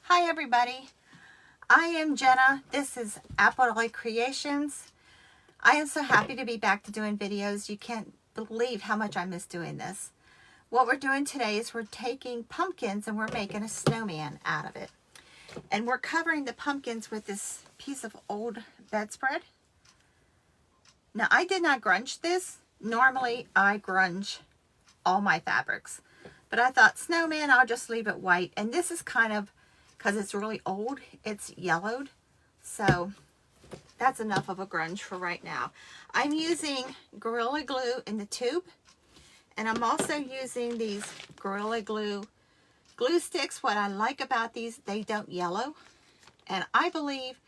Hi everybody, I am Jenna. This is Apple Creations. I am so happy to be back to doing videos. You can't believe how much I miss doing this. What we're doing today is we're taking pumpkins and we're making a snowman out of it. And we're covering the pumpkins with this piece of old bedspread. Now I did not grunge this. Normally I grunge all my fabrics. But I thought snowman, I'll just leave it white. And this is kind of, because it's really old, it's yellowed. So that's enough of a grunge for right now. I'm using Gorilla Glue in the tube. And I'm also using these Gorilla Glue glue sticks. What I like about these, they don't yellow. And I believe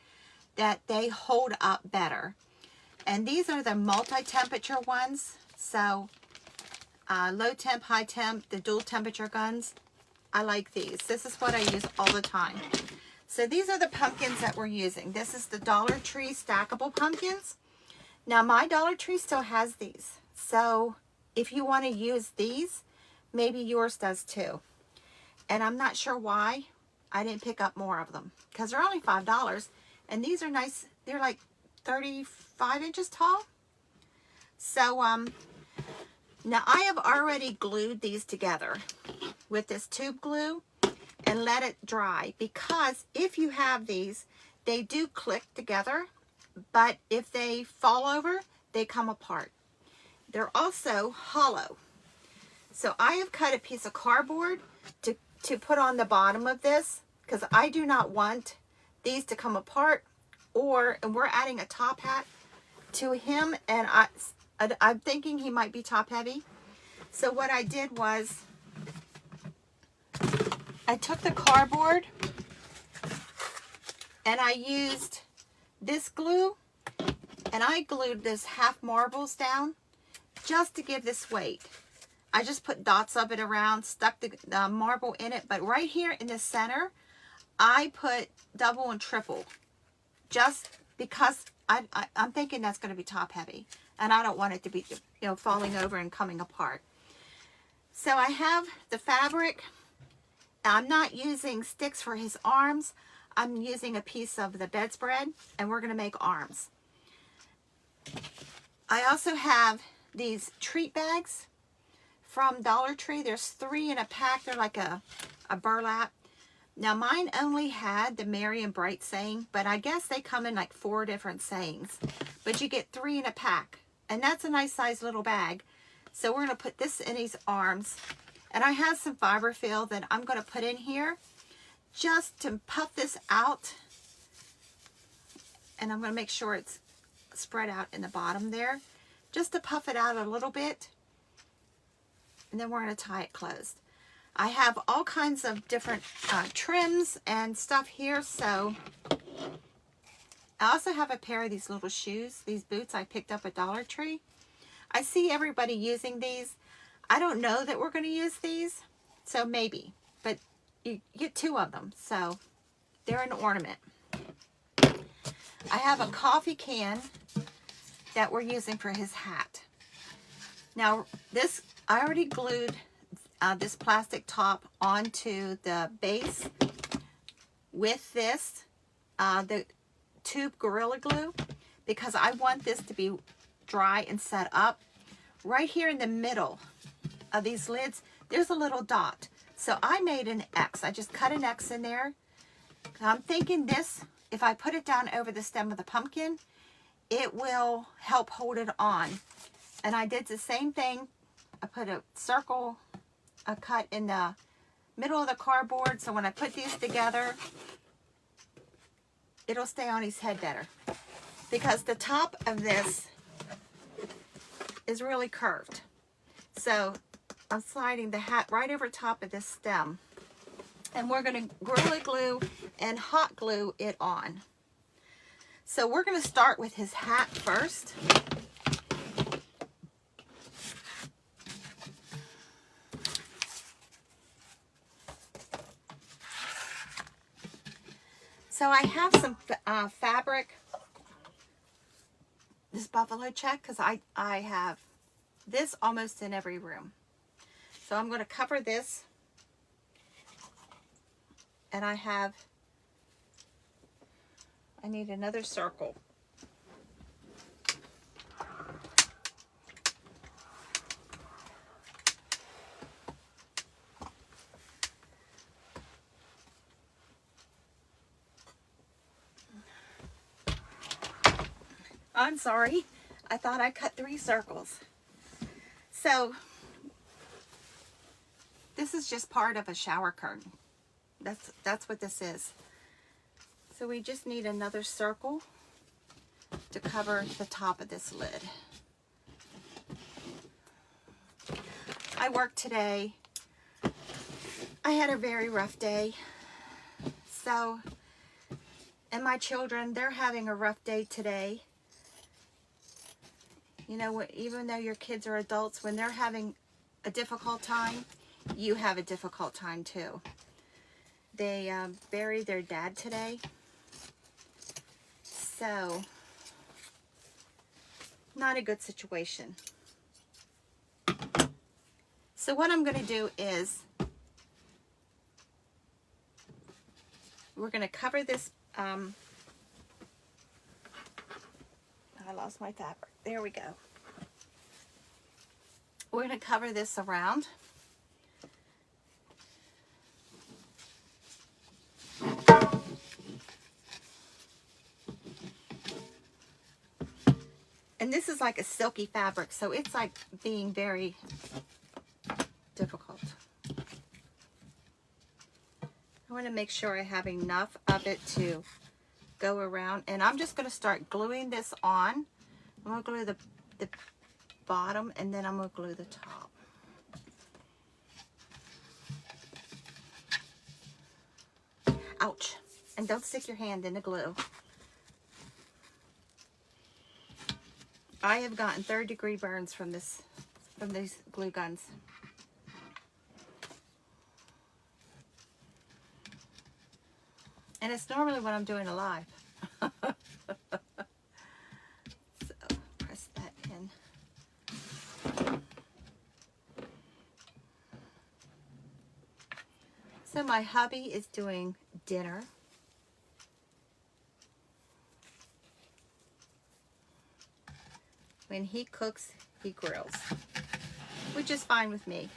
that they hold up better. And these are the multi-temperature ones. So low temp, high temp, the dual temperature guns. I like these. This is what I use all the time. So these are the pumpkins that we're using. This is the Dollar Tree stackable pumpkins. Now my Dollar Tree still has these. So if you want to use these, maybe yours does too. And I'm not sure why I didn't pick up more of them, because they're only $5. And these are nice. They're like 35 inches tall. So now I have already glued these together with this tube glue and let it dry, because if you have these, they do click together, but if they fall over, they come apart. They're also hollow. So I have cut a piece of cardboard to put on the bottom of this, because I do not want these to come apart, and we're adding a top hat to him, and I'm thinking he might be top heavy. So what I did was I took the cardboard and I used this glue, and I glued this half marbles down just to give this weight. I just put dots of it around, stuck the marble in it, but right here in the center, I put double and triple, just because I'm thinking that's going to be top heavy, and I don't want it to be, falling over and coming apart. So I have the fabric. I'm not using sticks for his arms. I'm using a piece of the bedspread, and we're going to make arms. I also have these treat bags from Dollar Tree. There's 3 in a pack. They're like a burlap. Now mine only had the Merry and Bright saying, but I guess they come in like 4 different sayings. But you get 3 in a pack, and that's a nice size little bag. So we're going to put this in his arms. And I have some fiberfill that I'm going to put in here just to puff this out. And I'm going to make sure it's spread out in the bottom there, just to puff it out a little bit. And then we're going to tie it closed. I have all kinds of different trims and stuff here. So I also have a pair of these little shoes, these boots I picked up at Dollar Tree. I see everybody using these. I don't know that we're going to use these, so maybe. But you get 2 of them, so they're an ornament. I have a coffee can that we're using for his hat. Now this, I already glued this plastic top onto the base with this, the tube Gorilla Glue, because I want this to be dry and set up. Right here in the middle of these lids, there's a little dot. So I made an X. I just cut an X in there. I'm thinking this, if I put it down over the stem of the pumpkin, it will help hold it on. And I did the same thing. I put a circle, a cut in the middle of the cardboard, so when I put these together, it'll stay on his head better. Because the top of this is really curved. So I'm sliding the hat right over top of this stem. And we're going to Gorilla Glue and hot glue it on. So we're going to start with his hat first. So I have some fabric, this buffalo check, because I have this almost in every room. So I'm going to cover this And I need another circle. I'm sorry. I thought I cut 3 circles. So this is just part of a shower curtain. That's what this is. So we just need another circle to cover the top of this lid. I worked today. I had a very rough day. So, and my children, they're having a rough day today. You know, even though your kids are adults, when they're having a difficult time, you have a difficult time too. They buried their dad today. So, not a good situation. So what I'm going to do is, we're going to cover this, I lost my fabric. There we go. We're going to cover this around. And this is like a silky fabric, so it's like being very difficult. I want to make sure I have enough of it to go around. And I'm just going to start gluing this on. I'm going to glue the bottom, and then I'm going to glue the top. Ouch. And don't stick your hand in the glue. I have gotten 3rd-degree burns from these glue guns. And it's normally when I'm doing a live. So, press that in. So my hubby is doing dinner. When he cooks, he grills, which is fine with me.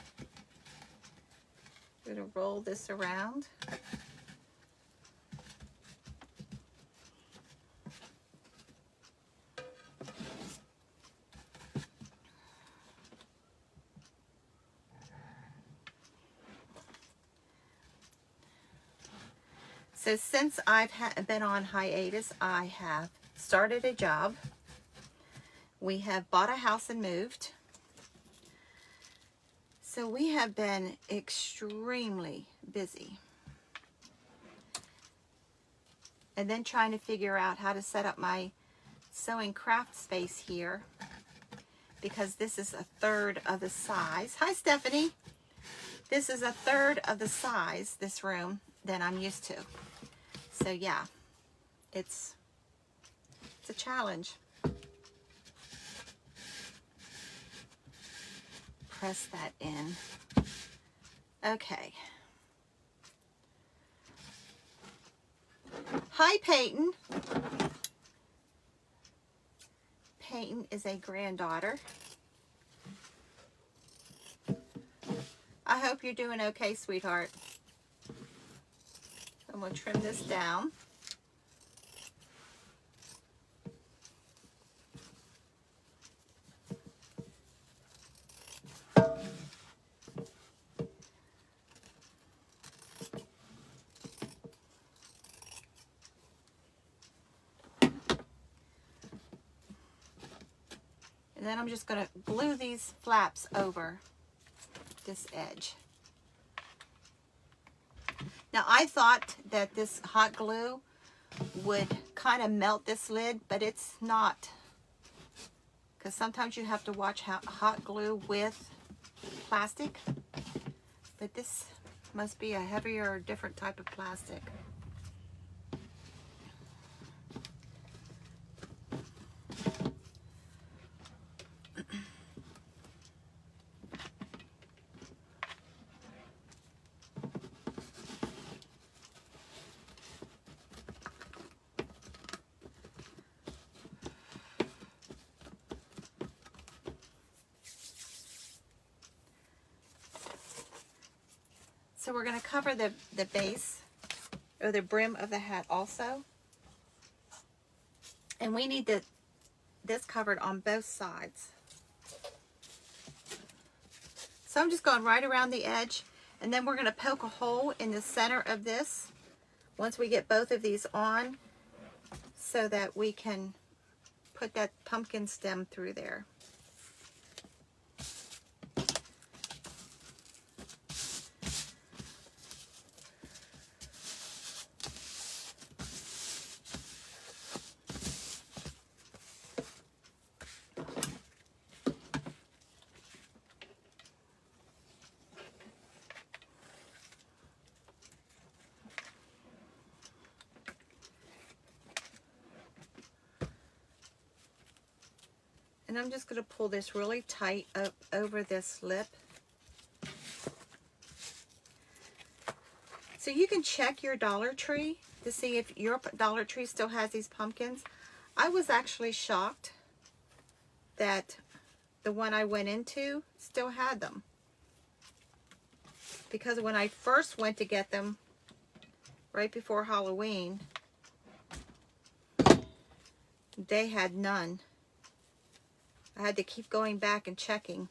I'm going to roll this around. So since I've been on hiatus, I have started a job. We have bought a house and moved. So we have been extremely busy. And then trying to figure out how to set up my sewing craft space here, because this is 1/3 of the size. Hi, Stephanie. This is 1/3 of the size, this room, than I'm used to. So yeah, it's a challenge. Press that in. Okay. Hi, Peyton. Peyton is a granddaughter. I hope you're doing okay, sweetheart. I'm going to trim this down. And then I'm just going to glue these flaps over this edge. Now I thought that this hot glue would kind of melt this lid, but it's not. Because sometimes you have to watch hot glue with plastic. But this must be a heavier or different type of plastic. So we're going to cover the base or the brim of the hat also. And we need this covered on both sides. So I'm just going right around the edge, and then we're going to poke a hole in the center of this once we get both of these on so that we can put that pumpkin stem through there. And I'm just going to pull this really tight up over this lip. So you can check your Dollar Tree to see if your Dollar Tree still has these pumpkins. I was actually shocked that the one I went into still had them. Because when I first went to get them right before Halloween, they had none. I had to keep going back and checking.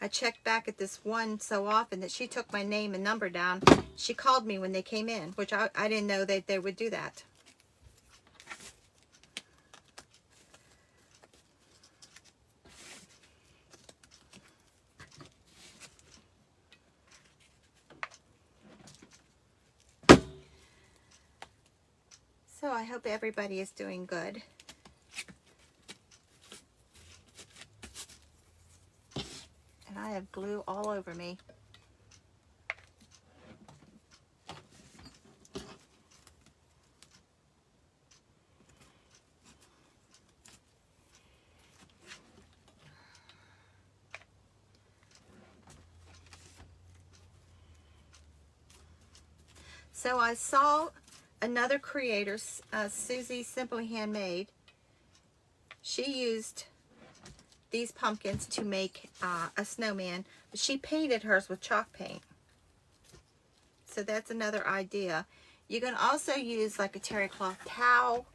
I checked back at this one so often that she took my name and number down. She called me when they came in, which I didn't know that they would do that. So I hope everybody is doing good. And I have glue all over me. So I saw another creator, Susie Simply Handmade. She used these pumpkins to make a snowman, but she painted hers with chalk paint. So that's another idea. You can also use like a terry cloth towel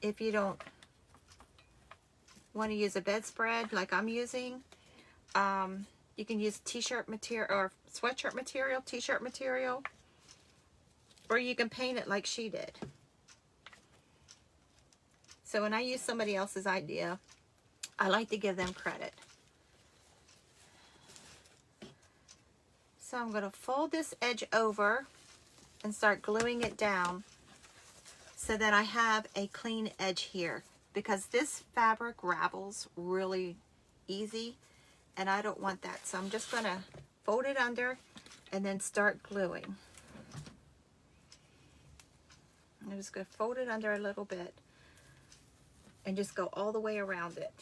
if you don't want to use a bedspread like I'm using. You can use t-shirt material or sweatshirt material, t-shirt material. Or you can paint it like she did. So when I use somebody else's idea, I like to give them credit. So I'm going to fold this edge over and start gluing it down so that I have a clean edge here. Because this fabric ravels really easy and I don't want that. So I'm just going to fold it under and then start gluing. I'm just going to fold it under a little bit and just go all the way around it.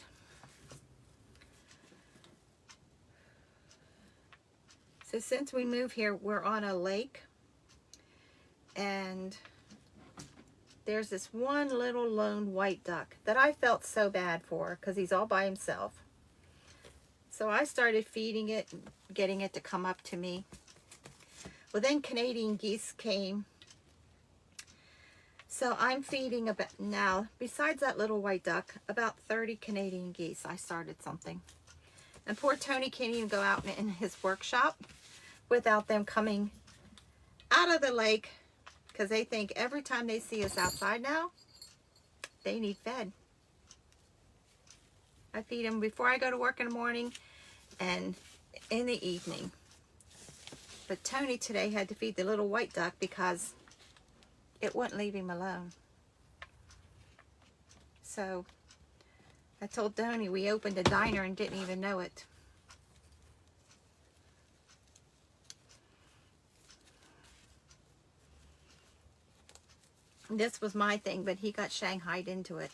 So since we moved here, we're on a lake, and there's this one little lone white duck that I felt so bad for because he's all by himself. So I started feeding it and getting it to come up to me. Well, then Canadian geese came. So I'm feeding about now, besides that little white duck, about 30 Canadian geese. I started something. And poor Tony can't even go out in his workshop without them coming out of the lake because they think every time they see us outside now, they need fed. I feed them before I go to work in the morning and in the evening. But Tony today had to feed the little white duck because it wouldn't leave him alone. So I told Tony we opened a diner and didn't even know it. This was my thing, but he got shanghaied into it.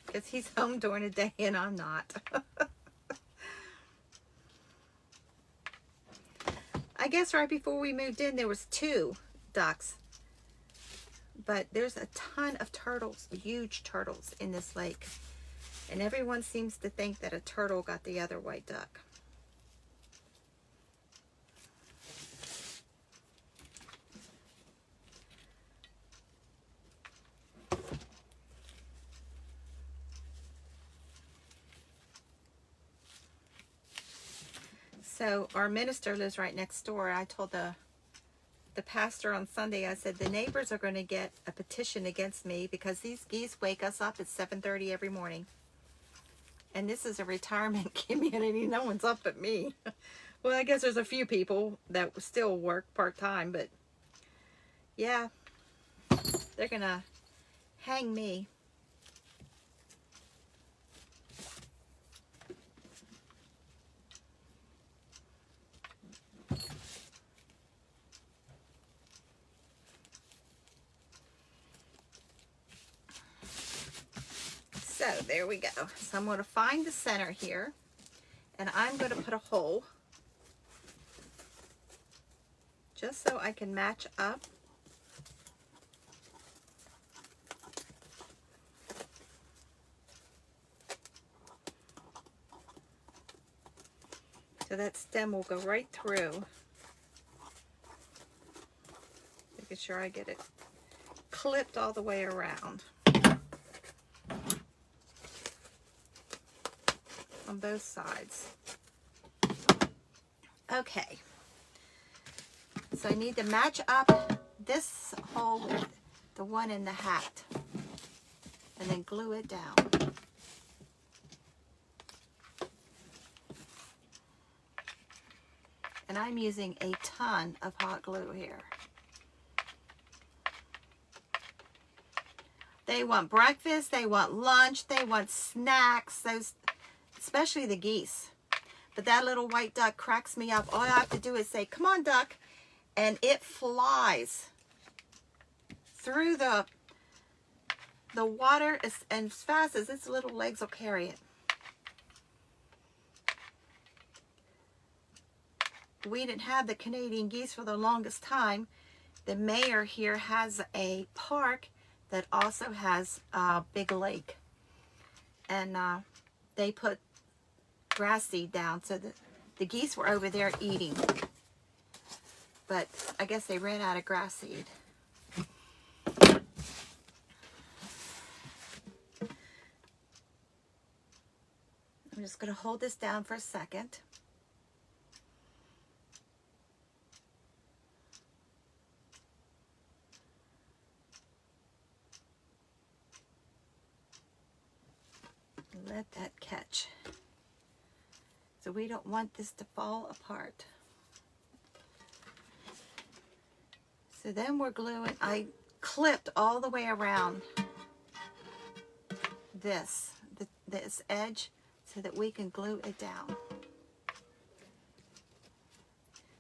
Because he's home during the day and I'm not. I guess right before we moved in, there was 2 ducks. But there's a ton of turtles, huge turtles in this lake. And everyone seems to think that a turtle got the other white duck. So our minister lives right next door. I told the pastor on Sunday, I said, the neighbors are going to get a petition against me because these geese wake us up at 7:30 every morning. And this is a retirement community. No one's up but me. Well, I guess there's a few people that still work part-time, but yeah, they're going to hang me. So there we go. So I'm going to find the center here, and I'm going to put a hole just so I can match up. So that stem will go right through. Making sure I get it clipped all the way around on both sides. Okay. So I need to match up this hole with the one in the hat and then glue it down. And I'm using a ton of hot glue here. They want breakfast, they want lunch, they want snacks, those, especially the geese. But that little white duck cracks me up. All I have to do is say, come on, duck, and it flies through the water as fast as its little legs will carry it. We didn't have the Canadian geese for the longest time. The mayor here has a park that also has a big lake. And they put grass seed down, so the geese were over there eating. But I guess they ran out of grass seed. I'm just going to hold this down for a second. Let that catch. So we don't want this to fall apart. So then we're gluing, I clipped all the way around this edge so that we can glue it down.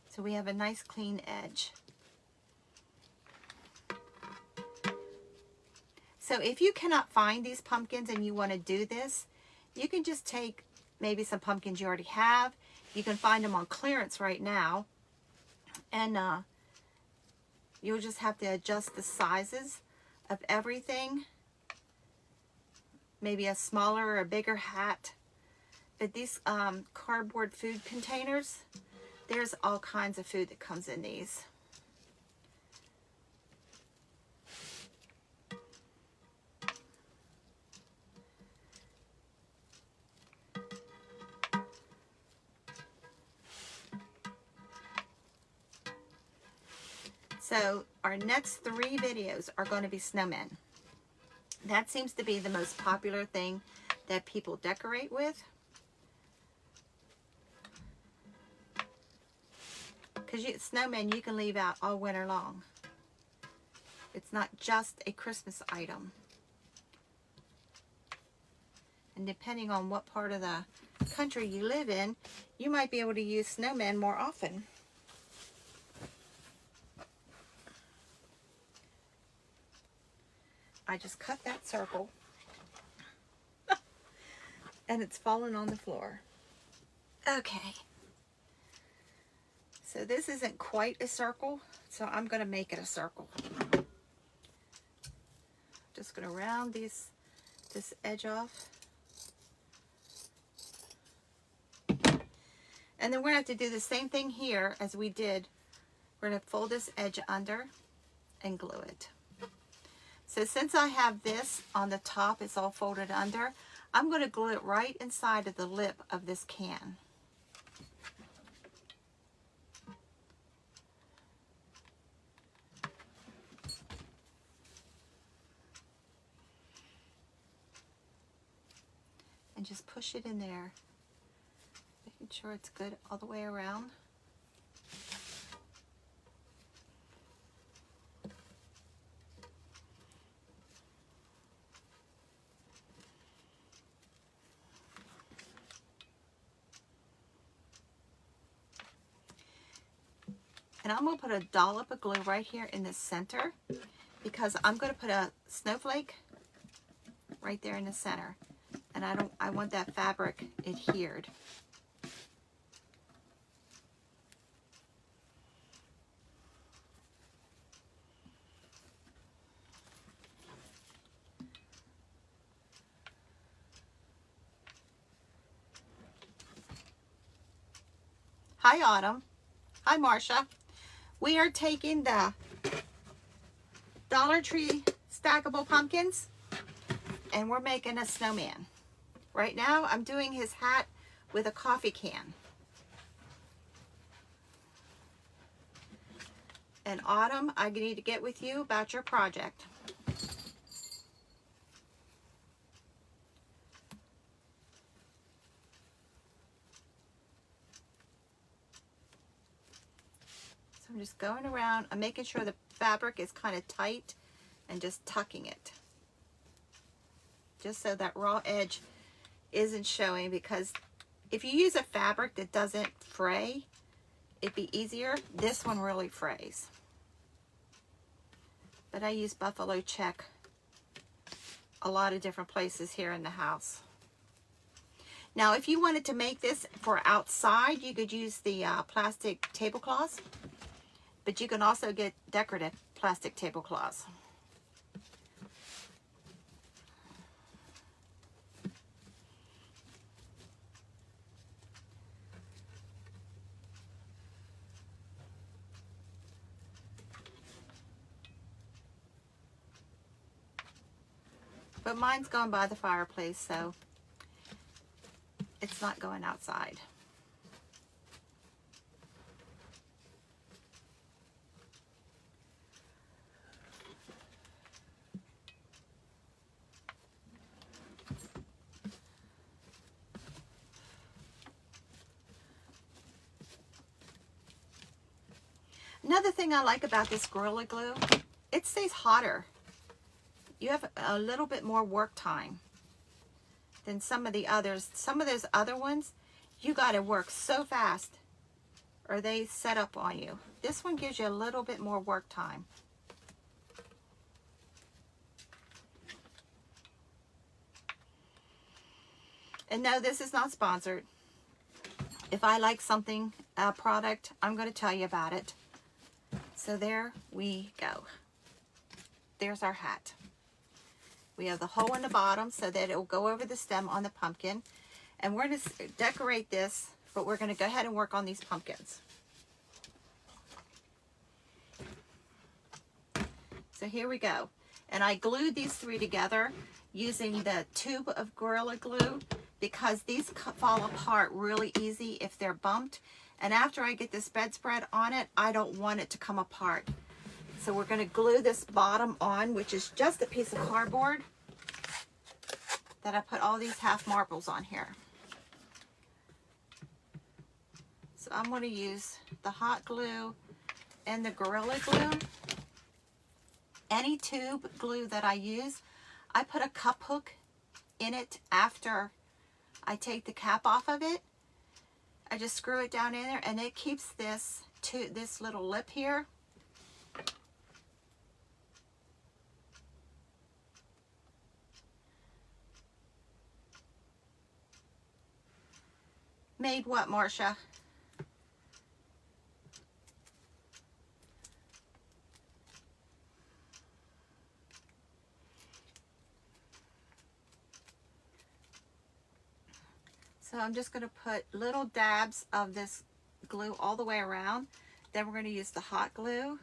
So we have a nice clean edge. So if you cannot find these pumpkins and you want to do this, you can just take maybe some pumpkins you already have. You can find them on clearance right now. And you'll just have to adjust the sizes of everything. Maybe a smaller or a bigger hat. But these cardboard food containers, there's all kinds of food that comes in these. So our next 3 videos are going to be snowmen. That seems to be the most popular thing that people decorate with. Because snowmen you can leave out all winter long. It's not just a Christmas item. And depending on what part of the country you live in, you might be able to use snowmen more often. I just cut that circle and it's fallen on the floor. Okay. So this isn't quite a circle, so I'm going to make it a circle. Just going to round this edge off. And then we're going to have to do the same thing here as we did. We're going to fold this edge under and glue it. So since I have this on the top, it's all folded under, I'm going to glue it right inside of the lip of this can. And just push it in there, making sure it's good all the way around. And I'm going to put a dollop of glue right here in the center because I'm going to put a snowflake right there in the center. And I want that fabric adhered. Hi, Autumn. Hi, Marcia. We are taking the Dollar Tree stackable pumpkins and we're making a snowman. Right now, I'm doing his hat with a coffee can. And Autumn, I need to get with you about your project. So I'm just going around. I'm making sure the fabric is kind of tight and just tucking it. Just so that raw edge isn't showing, because if you use a fabric that doesn't fray, it'd be easier. This one really frays. But I use buffalo check a lot of different places here in the house. Now, if you wanted to make this for outside, you could use the plastic tablecloths, but you can also get decorative plastic tablecloths. But mine's going by the fireplace, so it's not going outside. Another thing I like about this Gorilla Glue, it stays hotter. You have a little bit more work time than some of the others. Some of those other ones, you got to work so fast or they set up on you. This one gives you a little bit more work time. And no, this is not sponsored. If I like something, a product, I'm going to tell you about it. So there we go. There's our hat. We have the hole in the bottom so that it will go over the stem on the pumpkin. And we're going to decorate this, but we're going to go ahead and work on these pumpkins. So here we go. And I glued these three together using the tube of Gorilla Glue because these fall apart really easy if they're bumped. And after I get this bedspread on it, I don't want it to come apart. So we're going to glue this bottom on, which is just a piece of cardboard that I put all these half marbles on here. So I'm going to use the hot glue and the Gorilla Glue. Any tube glue that I use, I put a cup hook in it after I take the cap off of it. I just screw it down in there and it keeps this to this little lip here. Made what, Marcia? So I'm just going to put little dabs of this glue all the way around. Then we're going to use the hot glue.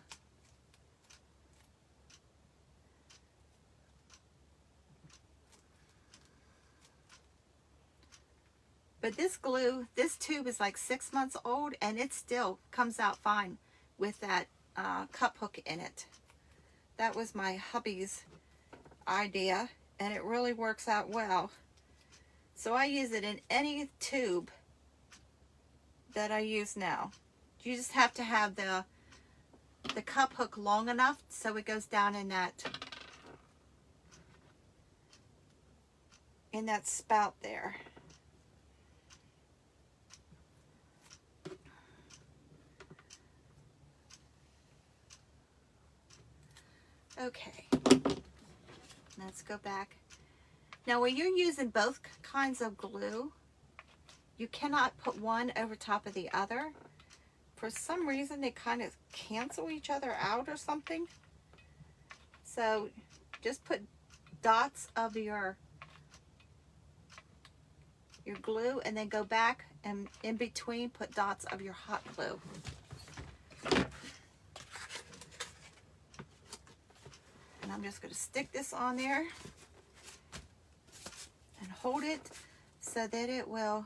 But this glue, this tube is like 6 months old, and it still comes out fine with that cup hook in it. That was my hubby's idea, and it really works out well. So I use it in any tube that I use now. You just have to have the cup hook long enough so it goes down in that spout there. Okay, let's go back. Now when you're using both kinds of glue, you cannot put one over top of the other. For some reason they kind of cancel each other out or something. So just put dots of your glue, and then go back, and in between put dots of your hot glue. And I'm just going to stick this on there and hold it so that it will,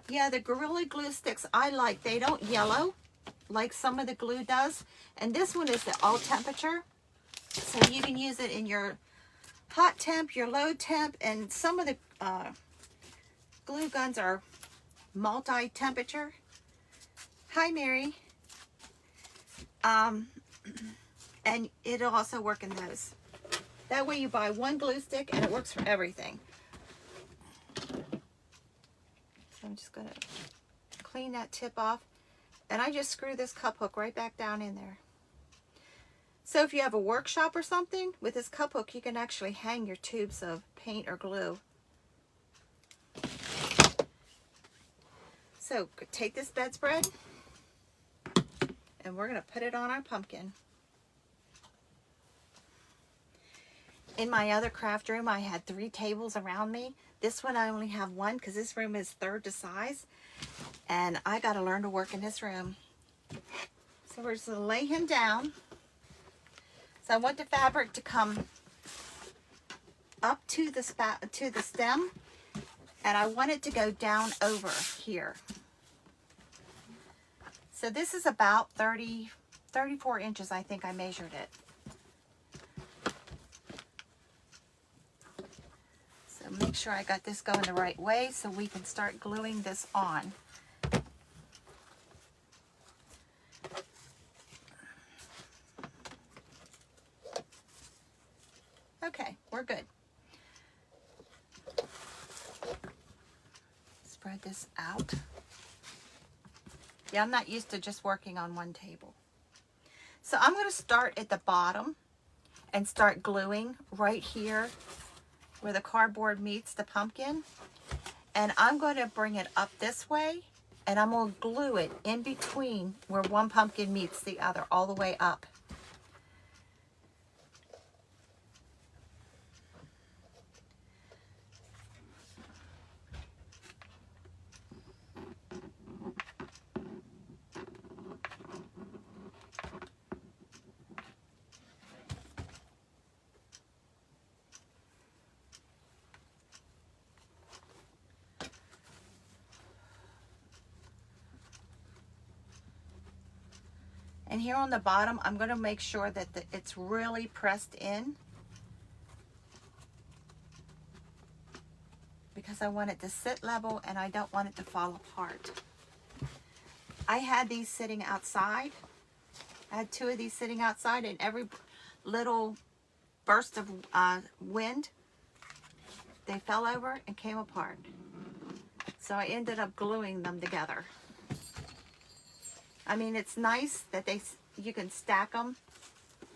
yeah, the Gorilla Glue sticks I like, they don't yellow like some of the glue does. And this one is the all temperature, so you can use it in your hot temp, your low temp, and some of the glue guns are multi-temperature. Hi, Mary. And it'll also work in those. That way you buy one glue stick and it works for everything. So I'm just going to clean that tip off, and I just screw this cup hook right back down in there. So if you have a workshop or something, with this cup hook you can actually hang your tubes of paint or glue. So take this bedspread and we're going to put it on our pumpkin. In my other craft room, I had 3 tables around me. This one I only have 1 because this room is 1/3 the size. And I got to learn to work in this room. So we're just going to lay him down. So I want the fabric to come up to the stem. And I want it to go down over here. So this is about 34 inches, I think I measured it. Make sure I got this going the right way so we can start gluing this on. Okay, we're good. Spread this out. Yeah, I'm not used to just working on one table. So I'm going to start at the bottom and start gluing right here where the cardboard meets the pumpkin, and I'm going to bring it up this way, and I'm going to glue it in between where one pumpkin meets the other all the way up. And here on the bottom, I'm going to make sure that it's really pressed in, because I want it to sit level and I don't want it to fall apart. I had these sitting outside. I had 2 of these sitting outside, and every little burst of wind, they fell over and came apart. So I ended up gluing them together. I mean, it's nice that you can stack them,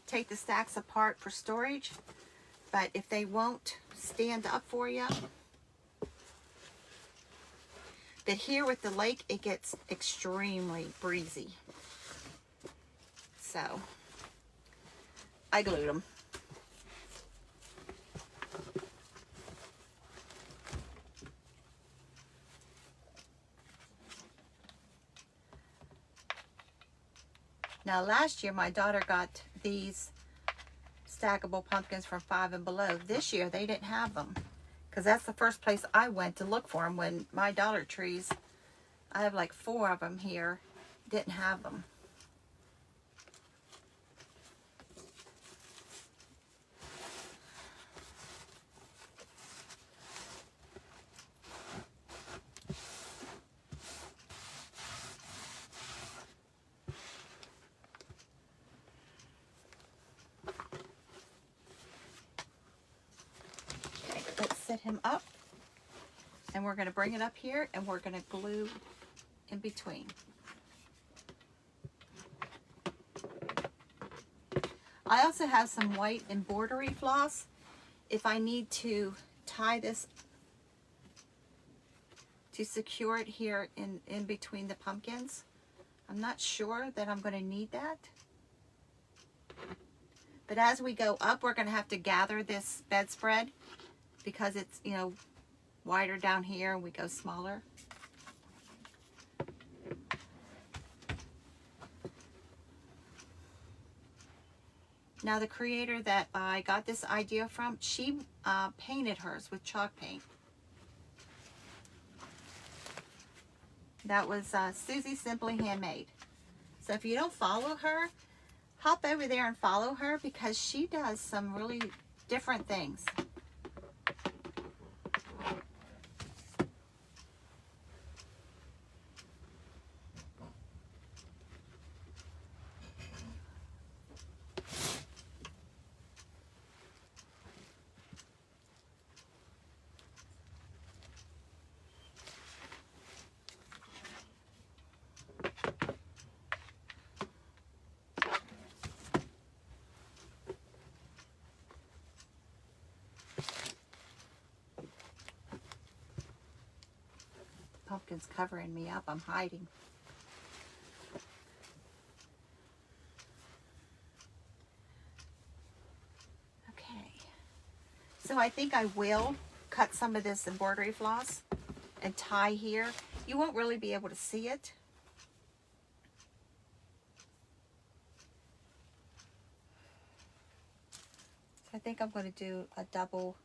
take the stacks apart for storage, but if they won't stand up for you. But here with the lake, it gets extremely breezy. So I glued them. Now last year my daughter got these stackable pumpkins from Five and Below. This year they didn't have them, because that's the first place I went to look for them when my Dollar Trees, I have like 4 of them here, didn't have them. Okay, let's set him up. And we're going to bring it up here and we're going to glue in between. I also have some white embroidery floss if I need to tie this to secure it here in between the pumpkins. I'm not sure that I'm going to need that. But as we go up, we're going to have to gather this bedspread because it's, you know, wider down here and we go smaller. Now the creator that I got this idea from, she painted hers with chalk paint. That was Susie Simply Handmade. So if you don't follow her, hop over there and follow her because she does some really different things. Pumpkin's covering me up. I'm hiding. Okay. So I think I will cut some of this embroidery floss and tie here. You won't really be able to see it. I think I'm going to do a double.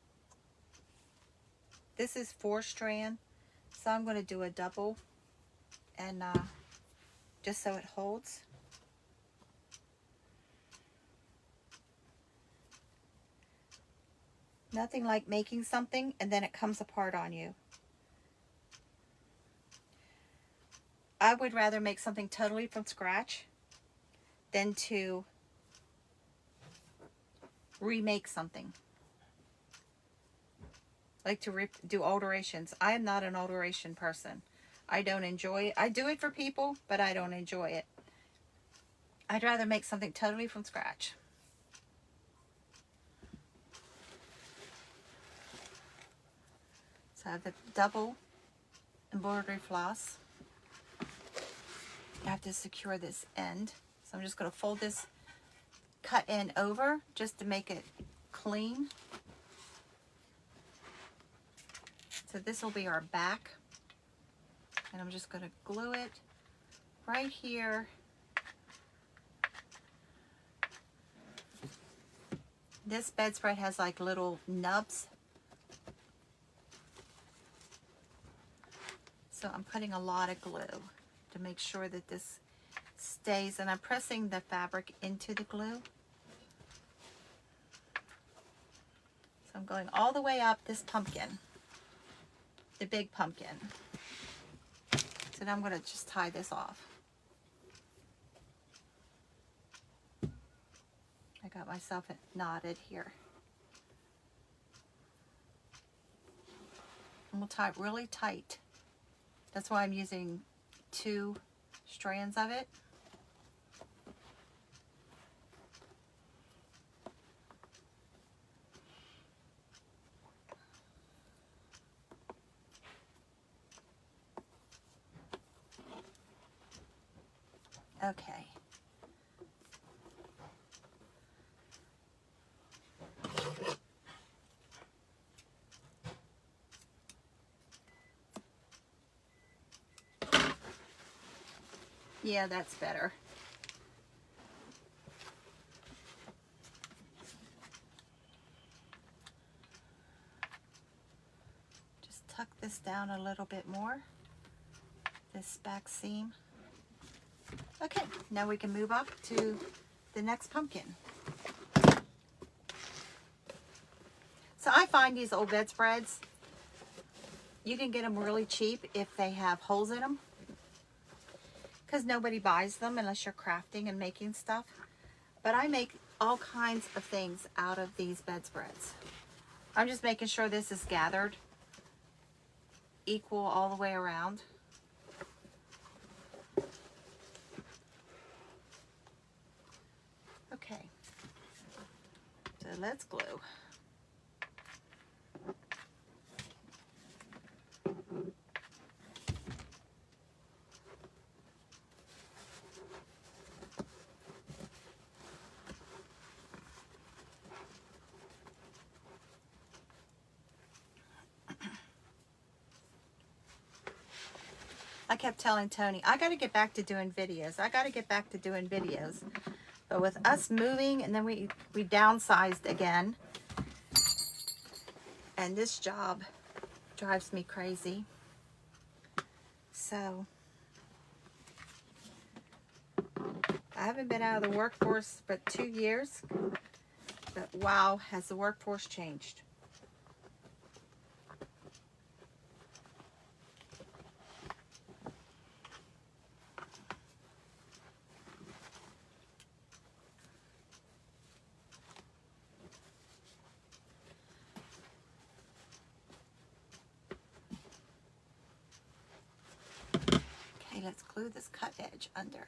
This is 4-strand. So I'm going to do a double and just so it holds. Nothing like making something and then it comes apart on you. I would rather make something totally from scratch than to remake something. Like to do alterations. I am not an alteration person. I don't enjoy it. I do it for people, but I don't enjoy it. I'd rather make something totally from scratch. So I have the double embroidery floss. I have to secure this end. So I'm just going to fold this cut end over just to make it clean. So this will be our back, and I'm just going to glue it right here. This bedspread has like little nubs, so I'm putting a lot of glue to make sure that this stays, and I'm pressing the fabric into the glue. So I'm going all the way up this pumpkin. The big pumpkin. So now I'm going to just tie this off. I got myself knotted here. And we'll tie it really tight. That's why I'm using 2 strands of it. Okay. Yeah, that's better. down a little bit more, this back seam. Okay, now we can move up to the next pumpkin. So I find these old bedspreads, you can get them really cheap if they have holes in them, because nobody buys them unless you're crafting and making stuff. But I make all kinds of things out of these bedspreads. I'm just making sure this is gathered equal all the way around. Okay, so let's glue. I kept telling Tony, I got to get back to doing videos. I got to get back to doing videos. But with us moving, and then we downsized again. And this job drives me crazy. So, I haven't been out of the workforce but 2 years. But wow, has the workforce changed. Okay, let's glue this cut edge under.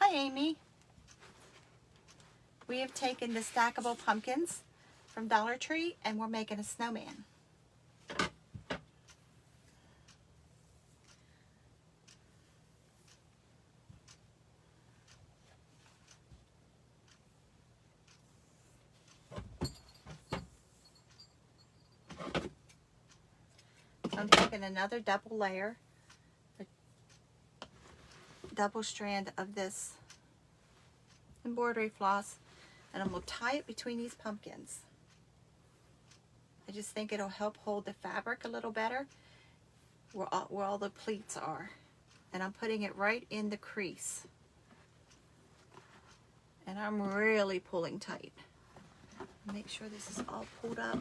Hi, Amy. We have taken the stackable pumpkins from Dollar Tree and we're making a snowman. So I'm taking another double layer, a double strand of this embroidery floss, and I'm going to tie it between these pumpkins. I just think it'll help hold the fabric a little better where all the pleats are. And I'm putting it right in the crease. And I'm really pulling tight. Make sure this is all pulled up.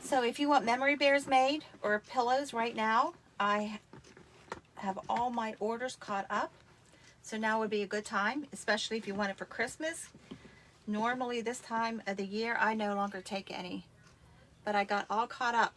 So if you want memory bears made or pillows right now, I have all my orders caught up. So now would be a good time, especially if you want it for Christmas. Normally this time of the year, I no longer take any, but I got all caught up.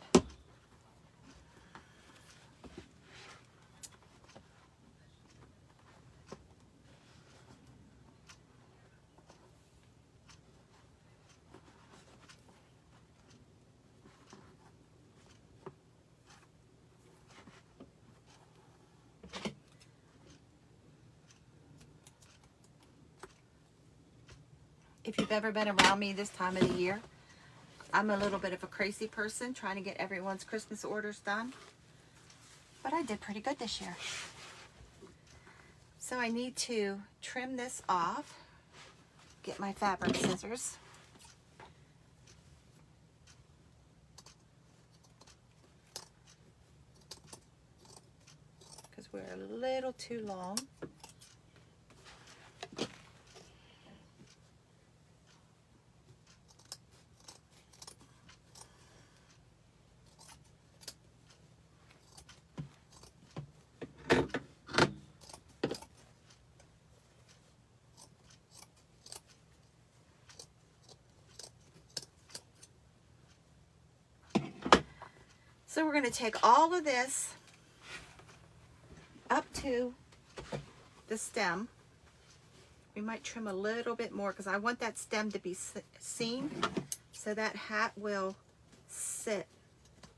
If you've ever been around me this time of the year, I'm a little bit of a crazy person trying to get everyone's Christmas orders done. But I did pretty good this year. So I need to trim this off. Get my fabric scissors. Because we're a little too long. So we're going to take all of this up to the stem. We might trim a little bit more because I want that stem to be seen, so that hat will sit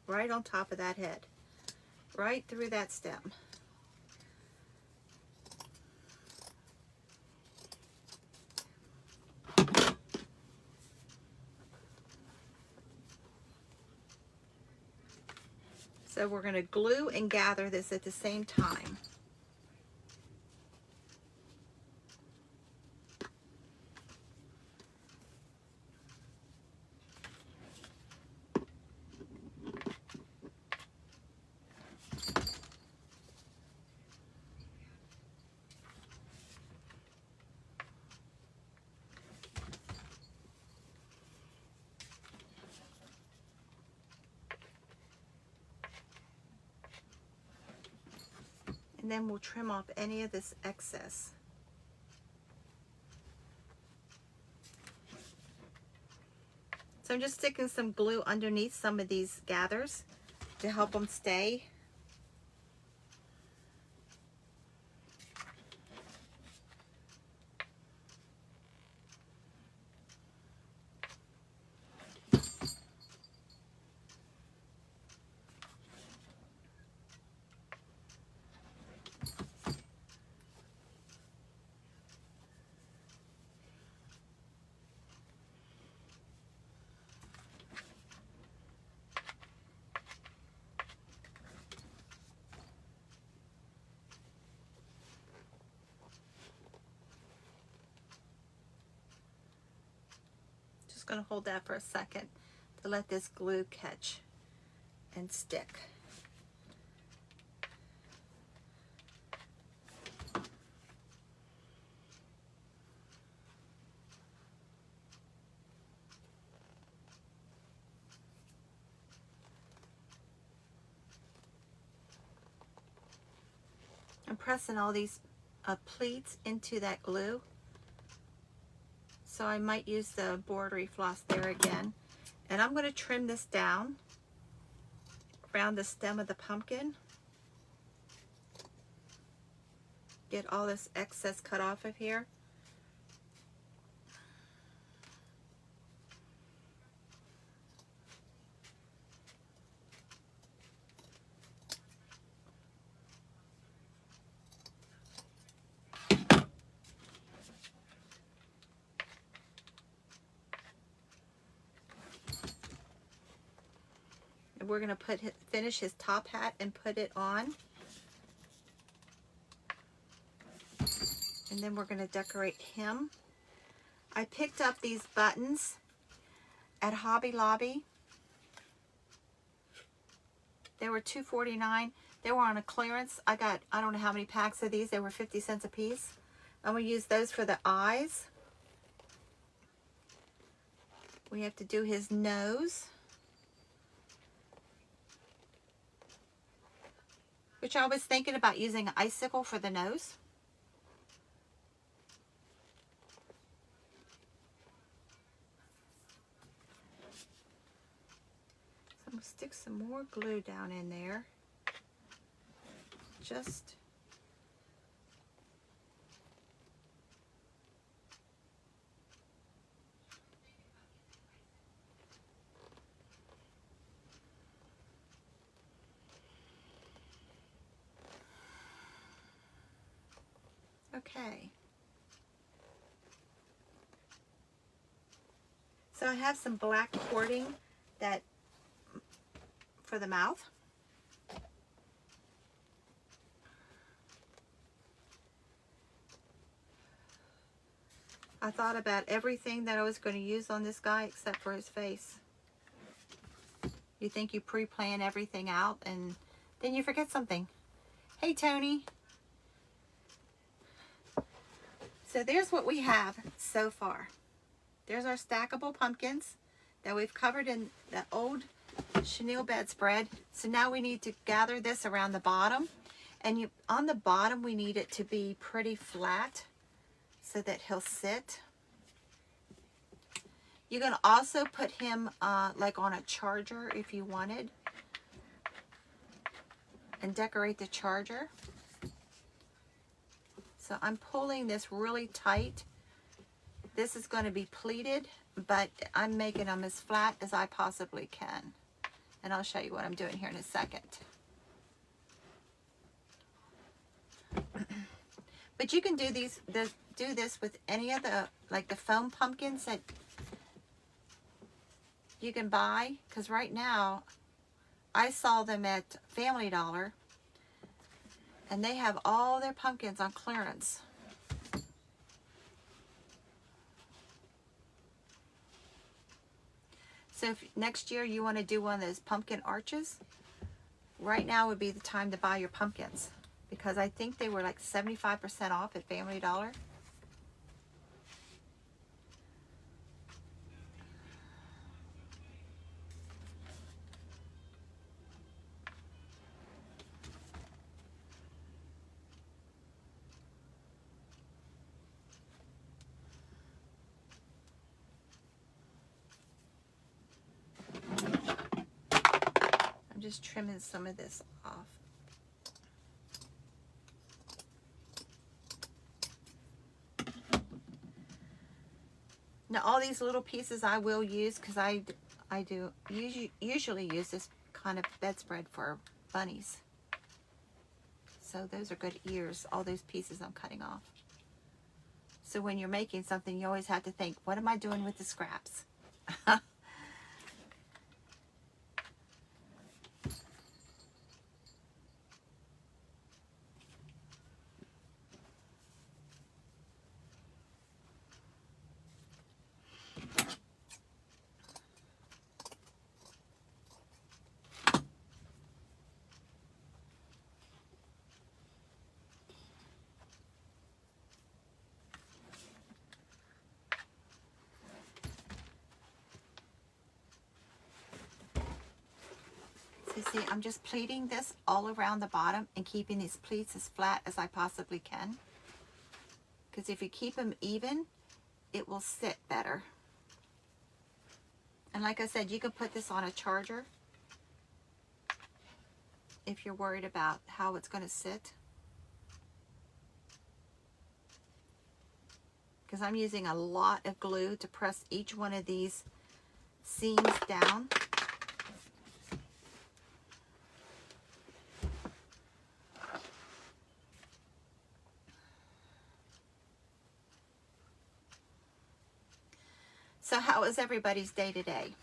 right on top of that head, right through that stem. So we're going to glue and gather this at the same time. And then we'll trim off any of this excess. So I'm just sticking some glue underneath some of these gathers to help them stay. Going to hold that for a second to let this glue catch and stick. I'm pressing all these pleats into that glue. So I might use the bordery floss there again. And I'm going to trim this down around the stem of the pumpkin. Get all this excess cut off of here. We're going to finish his top hat and put it on. And then we're going to decorate him. I picked up these buttons at Hobby Lobby. They were $2.49. They were on a clearance. I got, I don't know how many packs of these. They were 50 cents a piece. I'm going to use those for the eyes. We have to do his nose, which I was thinking about using an icicle for the nose. So I'm going to stick some more glue down in there. Just okay. So I have some black cording that for the mouth. I thought about everything that I was going to use on this guy except for his face. You think you pre-plan everything out and then you forget something. Hey, Tony. So there's what we have so far. There's our stackable pumpkins that we've covered in the old chenille bedspread. So now we need to gather this around the bottom. And on the bottom, we need it to be pretty flat so that he'll sit. You're going to also put him like on a charger if you wanted. and decorate the charger. So I'm pulling this really tight. This is going to be pleated, but I'm making them as flat as I possibly can. And I'll show you what I'm doing here in a second. But you can do do this with any of the, like the foam pumpkins that you can buy. Because right now, I saw them at Family Dollar, and they have all their pumpkins on clearance. So if next year you want to do one of those pumpkin arches, right now would be the time to buy your pumpkins, because I think they were like 75% off at Family Dollar. I'm just trimming some of this off. Now all these little pieces I will use, because I do usually use this kind of bedspread for bunnies. So those are good ears, all those pieces I'm cutting off. So when you're making something, you always have to think, what am I doing with the scraps? See, I'm just pleating this all around the bottom and keeping these pleats as flat as I possibly can. Because if you keep them even, it will sit better. And like I said, you can put this on a charger if you're worried about how it's going to sit. Because I'm using a lot of glue to press each one of these seams down. So how was everybody's day today?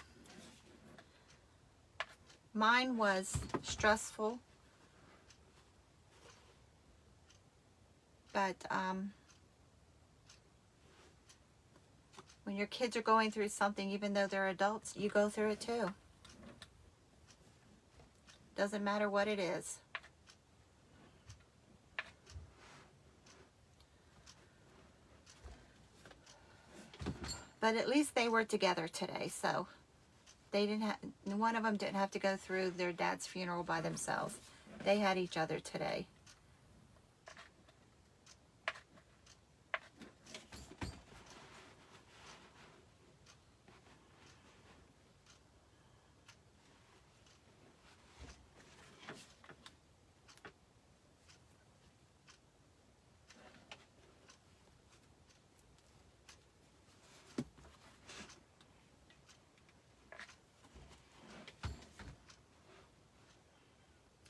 Mine was stressful, but when your kids are going through something, even though they're adults, you go through it too. Doesn't matter what it is. But at least they were together today, so they didn't have, one of them didn't have to go through their dad's funeral by themselves. They had each other today.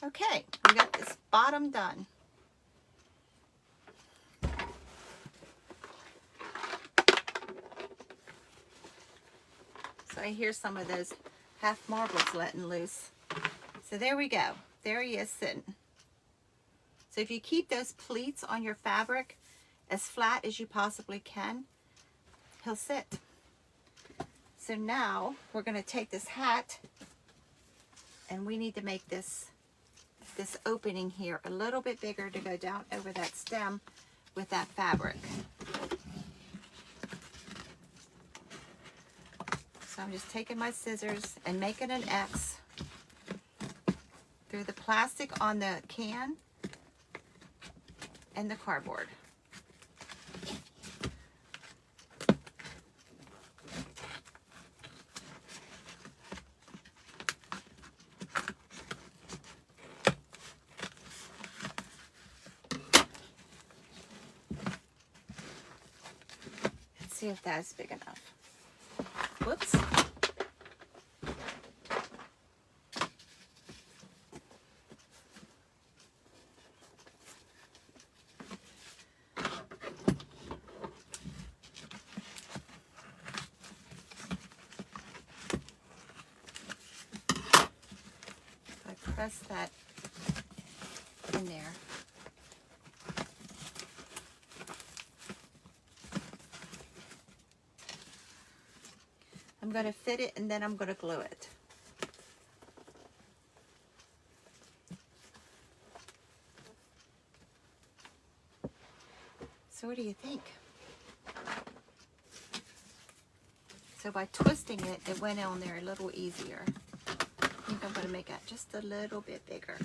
Okay, we got this bottom done. So I hear some of those half marbles letting loose. So there we go. There he is sitting. So if you keep those pleats on your fabric as flat as you possibly can, he'll sit. So now we're going to take this hat, and we need to make this opening here a little bit bigger to go down over that stem with that fabric. So I'm just taking my scissors and making an X through the plastic on the can and the cardboard. see if that's big enough. Whoops. Press that in there. I'm going to fit it and then I'm going to glue it. So what do you think? So by twisting it, it went on there a little easier. I think I'm going to make it just a little bit bigger.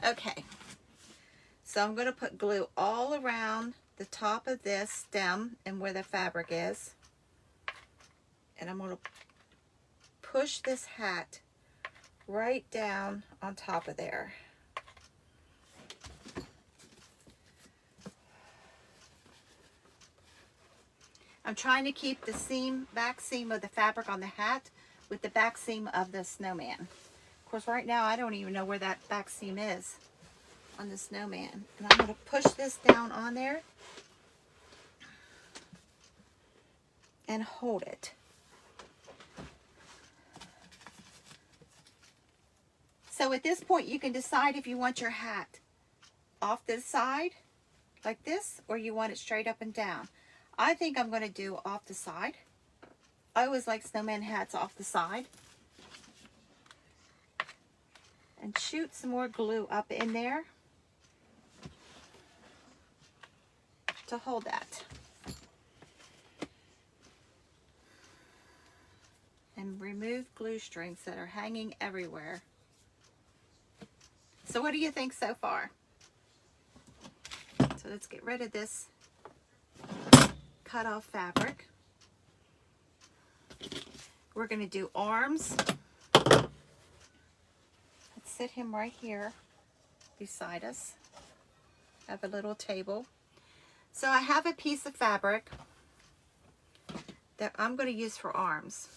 Okay, so I'm going to put glue all around the top of this stem and where the fabric is. And I'm going to push this hat right down on top of there. I'm trying to keep the seam, back seam of the fabric on the hat with the back seam of the snowman. Of course, right now I don't even know where that back seam is on the snowman. And I'm going to push this down on there and hold it. So at this point, you can decide if you want your hat off to the side like this, or you want it straight up and down. I think I'm going to do off the side. I always like snowman hats off the side. And shoot some more glue up in there to hold that. And remove glue strings that are hanging everywhere. So what do you think so far? So let's get rid of this cut off fabric. We're going to do arms. Let's sit him right here beside us. Have a little table. So I have a piece of fabric that I'm going to use for arms.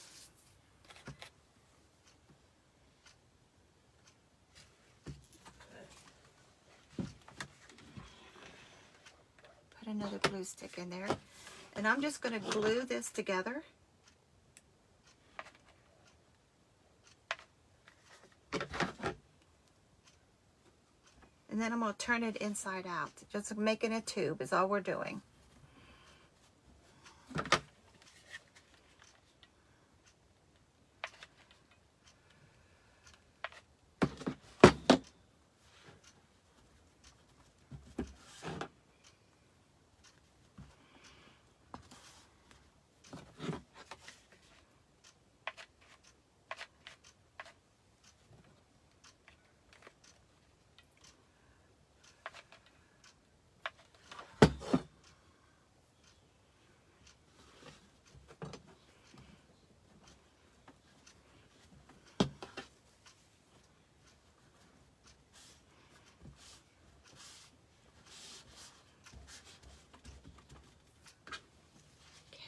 Put another glue stick in there. And I'm just going to glue this together. And then I'm going to turn it inside out. Just making a tube is all we're doing.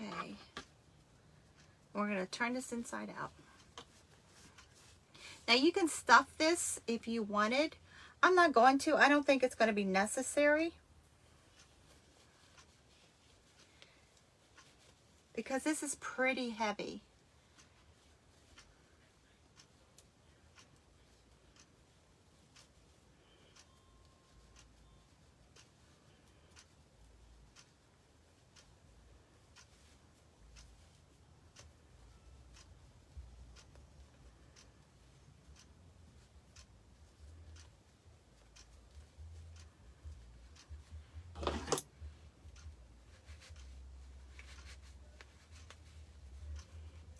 Okay, we're going to turn this inside out. Now you can stuff this if you wanted. I'm not going to. I don't think it's going to be necessary, because this is pretty heavy.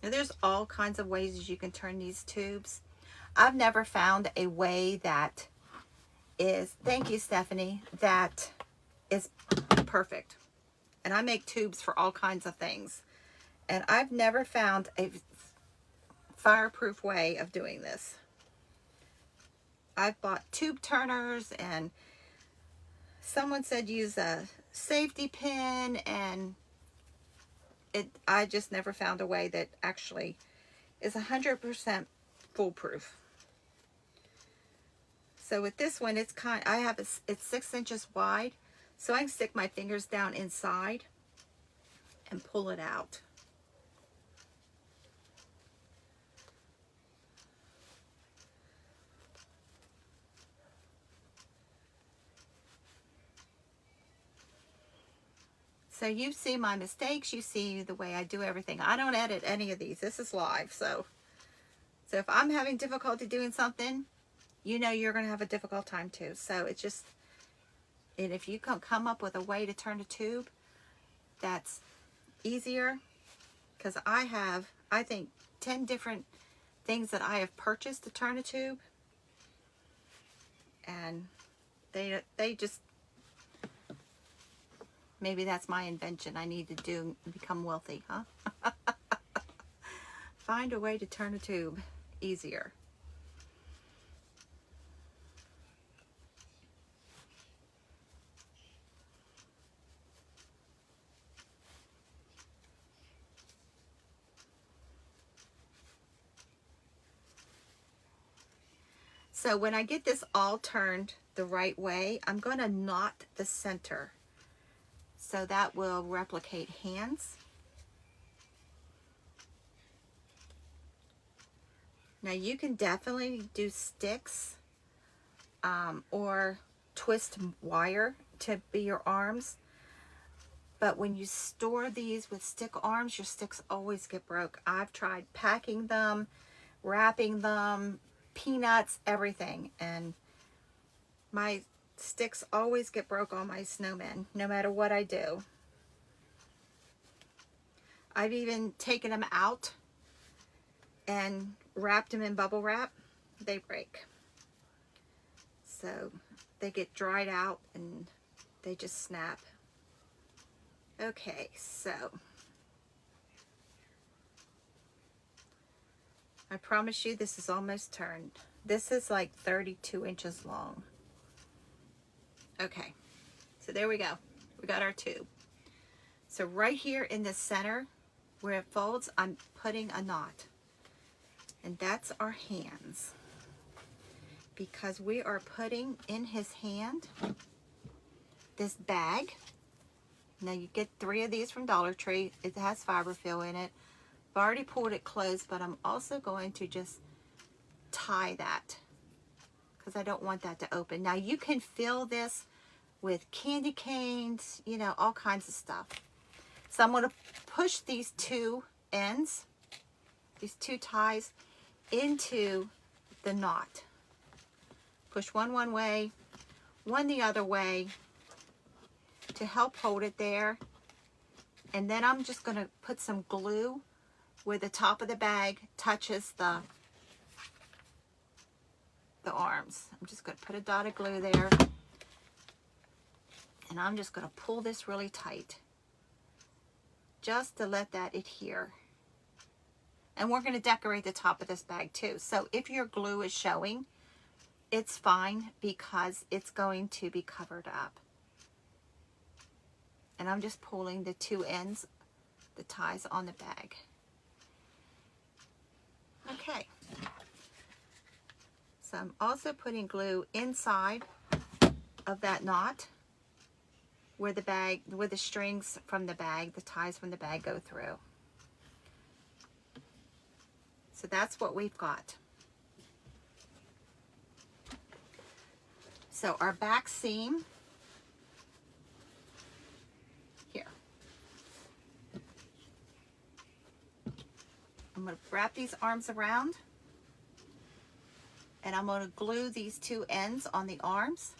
Now there's all kinds of ways you can turn these tubes. I've never found a way that is, thank you Stephanie, that is perfect. And I make tubes for all kinds of things. And I've never found a fireproof way of doing this. I've bought tube turners and Someone said use a safety pin, and I just never found a way that actually is 100% foolproof. So with this one, it's it's 6 inches wide, so I can stick my fingers down inside and pull it out. So you see my mistakes, you see the way I do everything. I don't edit any of these. This is live. So if I'm having difficulty doing something, you know you're going to have a difficult time too. So it's just, and if you can come up with a way to turn a tube that's easier, because I have, I think, 10 different things that I have purchased to turn a tube, and they just, maybe that's my invention. I need to do, become wealthy, huh? Find a way to turn a tube easier. So when I get this all turned the right way, I'm going to knot the center. So that will replicate hands. Now you can definitely do sticks or twist wire to be your arms. But when you store these with stick arms, your sticks always get broke. I've tried packing them, wrapping them, peanuts, everything, and my sticks always get broke on my snowmen, no matter what I do. I've even taken them out and wrapped them in bubble wrap. They break. So they get dried out and they just snap. Okay, so I promise you this is almost turned. This is like 32 inches long. Okay, so there we go. We got our tube. So right here in the center where it folds, I'm putting a knot. And that's our hands. Because we are putting in his hand this bag. Now you get 3 of these from Dollar Tree. It has fiberfill in it. I've already pulled it closed, but I'm also going to just tie that because I don't want that to open. Now you can fill this with candy canes, you know, all kinds of stuff. So I'm going to push these 2 ends, these 2 ties, into the knot. Push one way, one the other way to help hold it there. And then I'm just going to put some glue where the top of the bag touches the arms. I'm just going to put a dot of glue there. And I'm just going to pull this really tight, just to let that adhere. And we're going to decorate the top of this bag too. So if your glue is showing, it's fine because it's going to be covered up. And I'm just pulling the 2 ends, the ties on the bag. Okay. So I'm also putting glue inside of that knot where the strings from the bag, the ties from the bag go through. So that's what we've got. So our back seam, here. I'm going to wrap these arms around, and I'm going to glue these 2 ends on the arms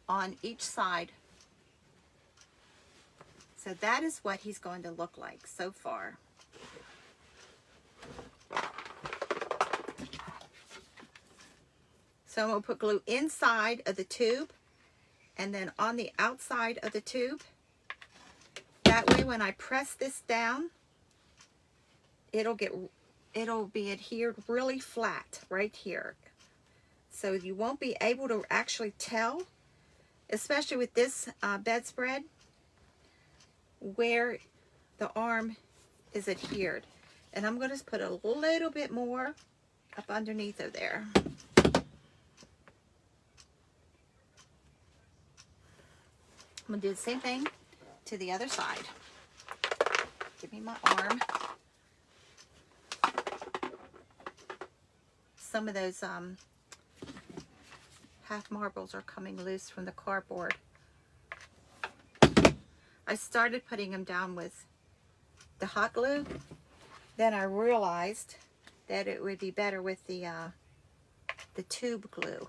on each side. So that is what he's going to look like so far. So I'm going to put glue inside of the tube and then on the outside of the tube. That way when I press this down, it'll be adhered really flat right here. So you won't be able to actually tell, especially with this bedspread, where the arm is adhered. And I'm going to put a little bit more up underneath of there. I'm going to do the same thing to the other side. Give me my arm. Some of those half marbles are coming loose from the cardboard. I started putting them down with the hot glue. Then I realized that it would be better with the tube glue.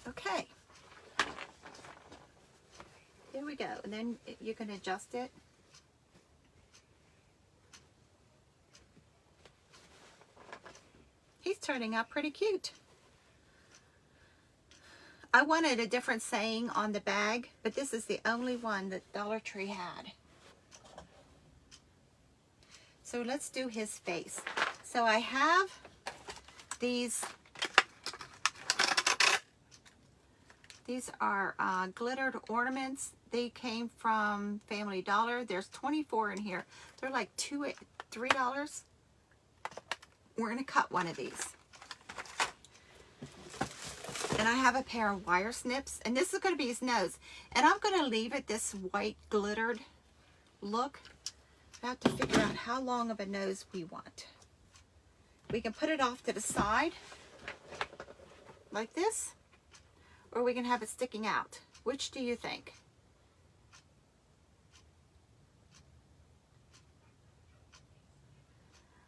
Okay. There we go. And then you can adjust it. He's turning out pretty cute. I wanted a different saying on the bag, but this is the only one that Dollar Tree had. So let's do his face. So I have these are glittered ornaments. They came from Family Dollar. There's 24 in here. They're like $3. We're going to cut one of these. And I have a pair of wire snips. And this is going to be his nose. And I'm going to leave it this white glittered look. I have to figure out how long of a nose we want. We can put it off to the side like this. Or we can have it sticking out. Which do you think?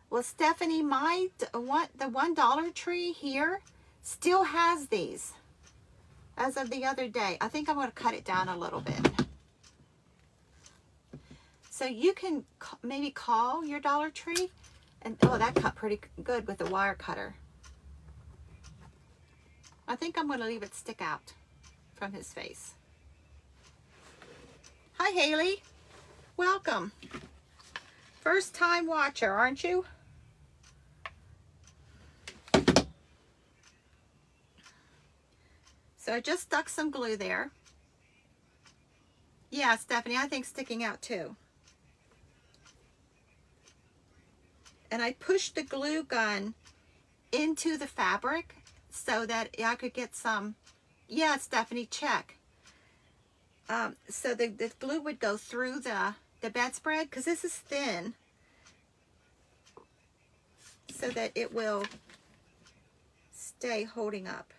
Well, Stephanie, the one Dollar Tree here still has these as of the other day. I think I'm going to cut it down a little bit. So you can maybe call your Dollar Tree. And oh, that cut pretty good with the wire cutter. I think I'm going to leave it stick out from his face. Hi, Haley. Welcome. First time watcher, aren't you? So I just stuck some glue there. Yeah, Stephanie, I think sticking out too. And I pushed the glue gun into the fabric so that I could get some, yeah, Stephanie, check. So the glue would go through the bedspread, because this is thin, so that it will stay holding up.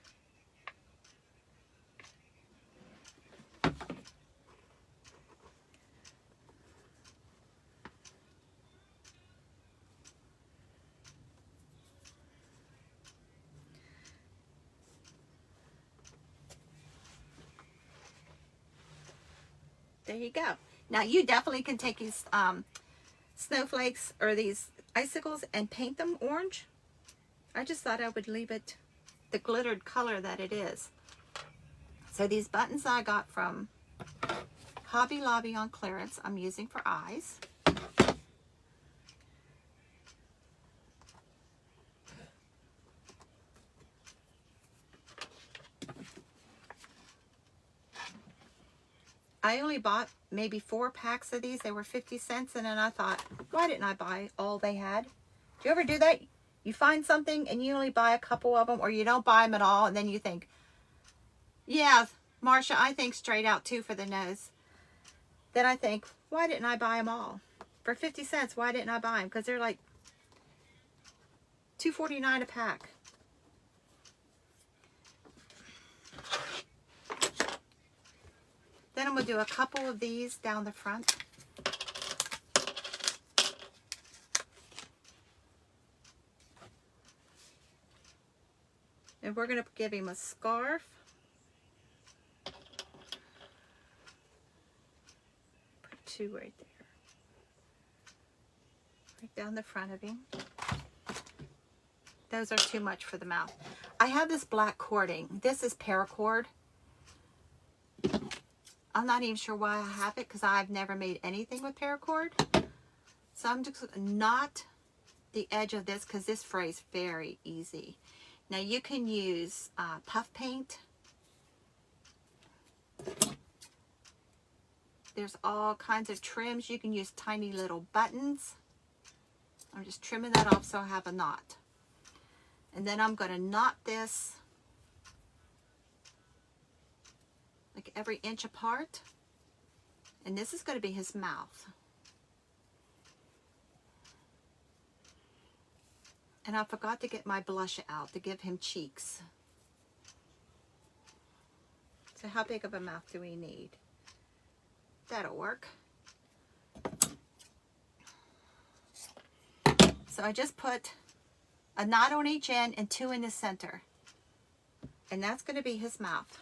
There you go. Now you definitely can take these snowflakes or these icicles and paint them orange. I just thought I would leave it the glittered color that it is. So these buttons I got from Hobby Lobby on clearance, I'm using for eyes. I only bought maybe 4 packs of these. They were 50 cents. And then I thought, why didn't I buy all they had? Do you ever do that? You find something and you only buy a couple of them, or you don't buy them at all. And then you think, yeah, Marsha, I think straight out too for the nose. Then I think, why didn't I buy them all? For 50 cents, why didn't I buy them? Because they're like $2.49 a pack. Then I'm going to do a couple of these down the front. And we're going to give him a scarf. Put 2 right there. Right down the front of him. Those are too much for the mouth. I have this black cording. This is paracord. I'm not even sure why I have it, because I've never made anything with paracord. So I'm just going to knot the edge of this, because this frays very easy. Now you can use puff paint. There's all kinds of trims. You can use tiny little buttons. I'm just trimming that off so I have a knot. And then I'm going to knot this like every inch apart. And this is going to be his mouth. And I forgot to get my blush out to give him cheeks. So how big of a mouth do we need? That'll work. So I just put a knot on each end and 2 in the center. And that's going to be his mouth.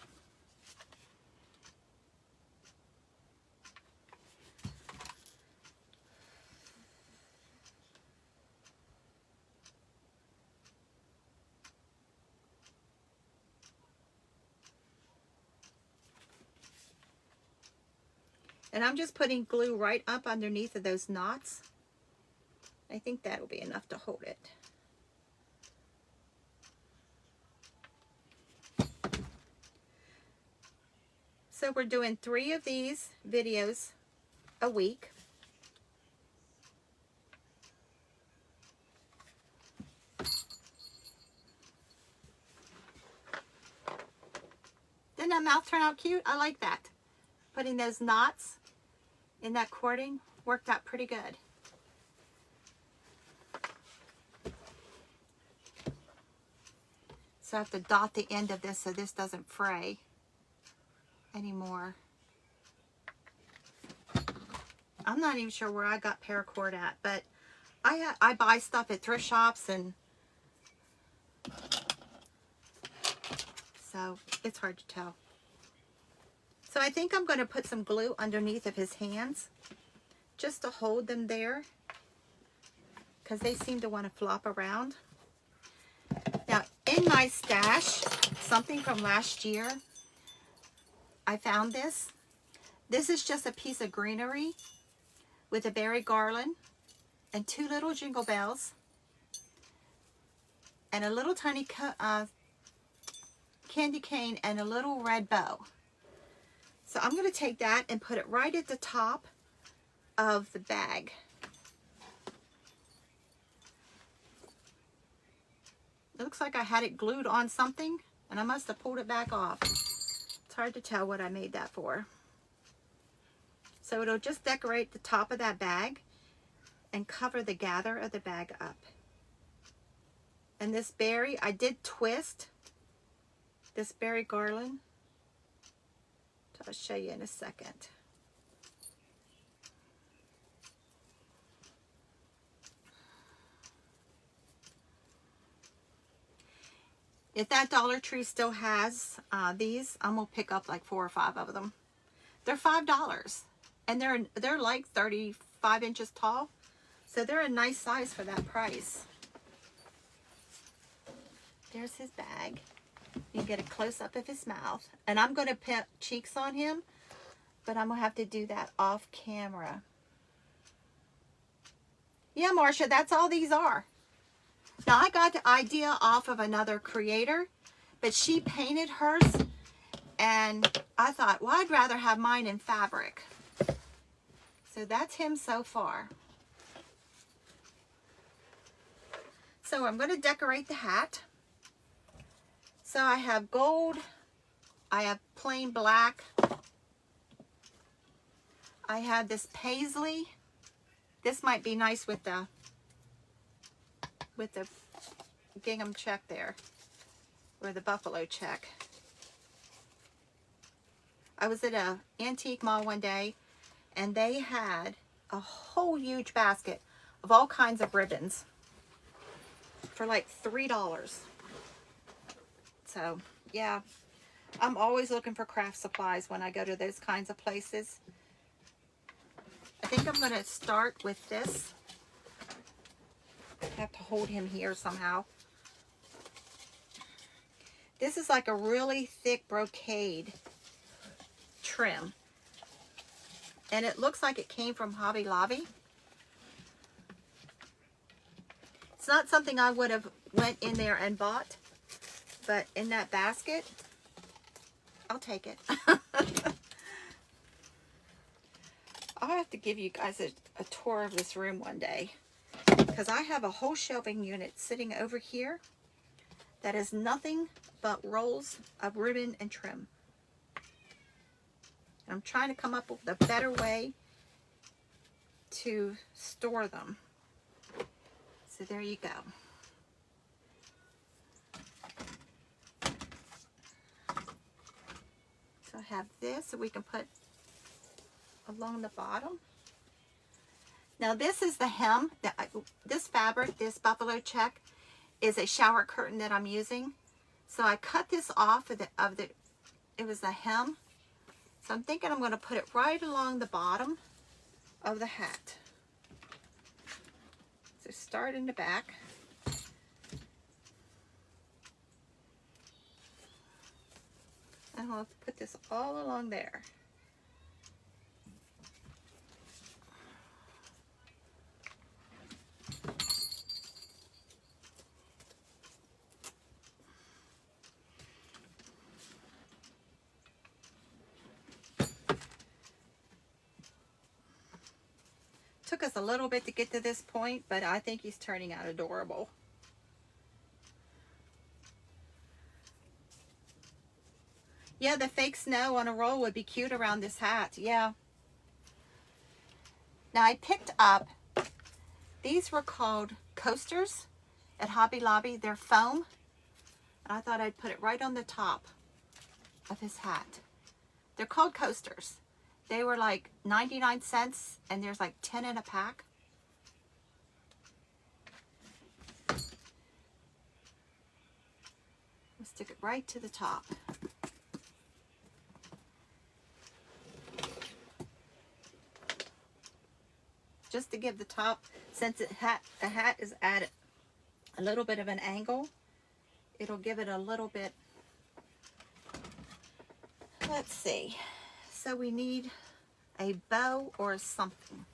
And I'm just putting glue right up underneath of those knots. I think that'll be enough to hold it. So we're doing 3 of these videos a week. Didn't that mouth turn out cute? I like that. Putting those knots in that cording worked out pretty good. So I have to dot the end of this so this doesn't fray anymore. I'm not even sure where I got paracord at, but I buy stuff at thrift shops, and so it's hard to tell. So I think I'm going to put some glue underneath of his hands just to hold them there, because they seem to want to flop around. Now in my stash, something from last year, I found this. This is just a piece of greenery with a berry garland and 2 little jingle bells and a little tiny candy cane and a little red bow. So I'm going to take that and put it right at the top of the bag. It looks like I had it glued on something, and I must have pulled it back off. It's hard to tell what I made that for. So it'll just decorate the top of that bag and cover the gather of the bag up. And this berry, I did twist this berry garland. I'll show you in a second. If that Dollar Tree still has these, I'm gonna pick up like 4 or 5 of them. They're $5, and they're like 35 inches tall, so they're a nice size for that price. There's his bag. You can get a close-up of his mouth. And I'm going to put cheeks on him, but I'm going to have to do that off camera. Yeah, Marcia, that's all these are. Now, I got the idea off of another creator, but she painted hers, and I thought, well, I'd rather have mine in fabric. So that's him so far. So I'm going to decorate the hat. So I have gold, I have plain black, I have this paisley. This might be nice with the gingham check there, or the buffalo check. I was at an antique mall one day, and they had a whole huge basket of all kinds of ribbons for like $3. So, yeah, I'm always looking for craft supplies when I go to those kinds of places. I think I'm going to start with this. I have to hold him here somehow. This is like a really thick brocade trim. And it looks like it came from Hobby Lobby. It's not something I would have went in there and bought, but in that basket, I'll take it. I'll have to give you guys a tour of this room one day, because I have a whole shelving unit sitting over here that is nothing but rolls of ribbon and trim. And I'm trying to come up with a better way to store them. So there you go. So I have this so we can put along the bottom. Now this is the hem. This fabric, this buffalo check, is a shower curtain that I'm using. So I cut this off of it was the hem. So I'm thinking I'm going to put it right along the bottom of the hat. So start in the back. And I'll put this all along there. Took us a little bit to get to this point, but I think he's turning out adorable. Yeah, the fake snow on a roll would be cute around this hat. Yeah. Now I picked up, these were called coasters at Hobby Lobby. They're foam. And I thought I'd put it right on the top of his hat. They're called coasters. They were like 99 cents, and there's like 10 in a pack. We'll stick it right to the top. Just to give the top, since the hat is at a little bit of an angle, it'll give it a little bit. Let's see. So we need a bow or something.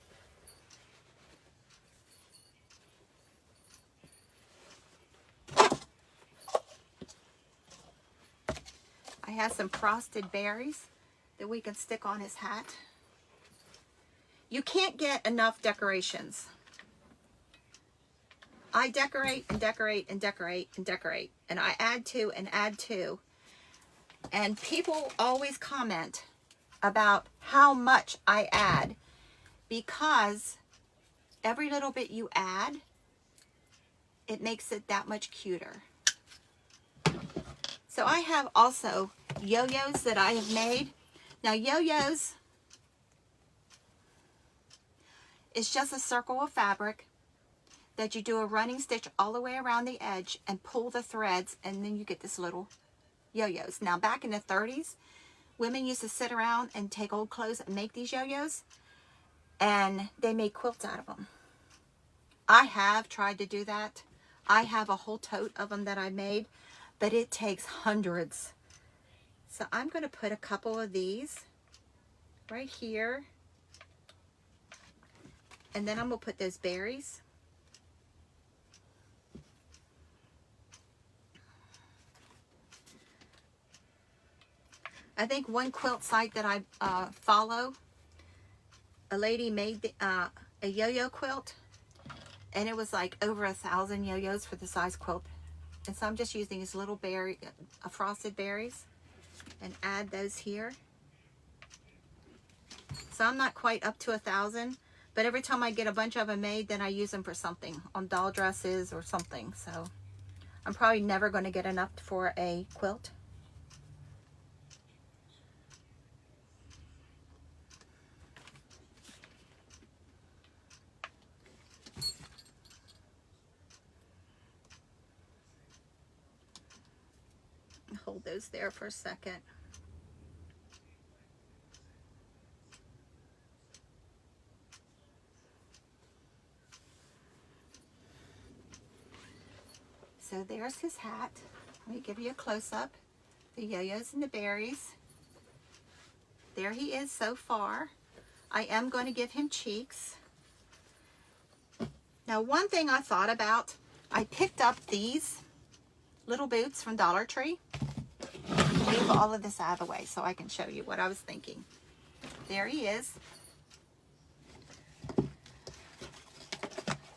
I have some frosted berries that we can stick on his hat. You can't get enough decorations. I decorate and decorate and decorate and decorate, and I add to and add to. And people always comment about how much I add, because every little bit you add, it makes it that much cuter. So I have also yo-yos that I have made. Now yo-yos is just a circle of fabric that you do a running stitch all the way around the edge and pull the threads, and then you get this little yo-yos. Now back in the 30s, women used to sit around and take old clothes and make these yo-yos, and they made quilts out of them. I have tried to do that. I have a whole tote of them that I made, but it takes hundreds. So I'm going to put a couple of these right here, and then I'm going to put those berries. I think one quilt site that I follow, a lady made a yo-yo quilt, and it was like over 1,000 yo-yos for the size quilt. And so I'm just using these little frosted berries and add those here. So I'm not quite up to 1,000, but every time I get a bunch of them made, then I use them for something, on doll dresses or something. So I'm probably never going to get enough for a quilt. Hold those there for a second. So there's his hat. Let me give you a close-up. The yo-yos and the berries. There he is so far. I am going to give him cheeks. Now, one thing I thought about, I picked up these little boots from Dollar Tree. Leave all of this out of the way so I can show you what I was thinking. There he is.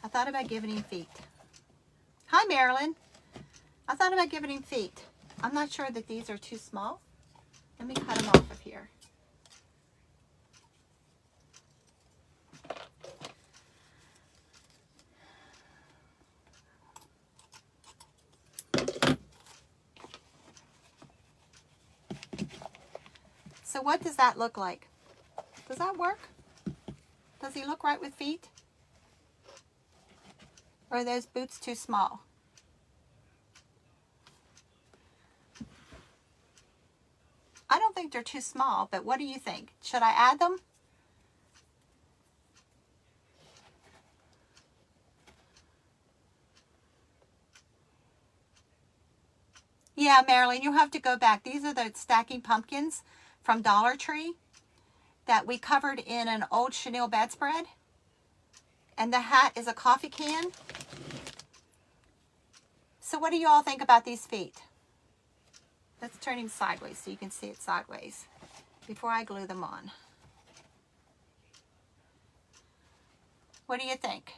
I thought about giving him feet. Hi, Marilyn. I thought about giving him feet. I'm not sure that these are too small. Let me cut them off of here. So what does that look like? Does that work? Does he look right with feet? Or are those boots too small? I don't think they're too small, but what do you think? Should I add them? Yeah, Marilyn, you have to go back. These are the stacking pumpkins from Dollar Tree that we covered in an old chenille bedspread. And the hat is a coffee can. So what do you all think about these feet? Let's turn him sideways so you can see it sideways before I glue them on. What do you think?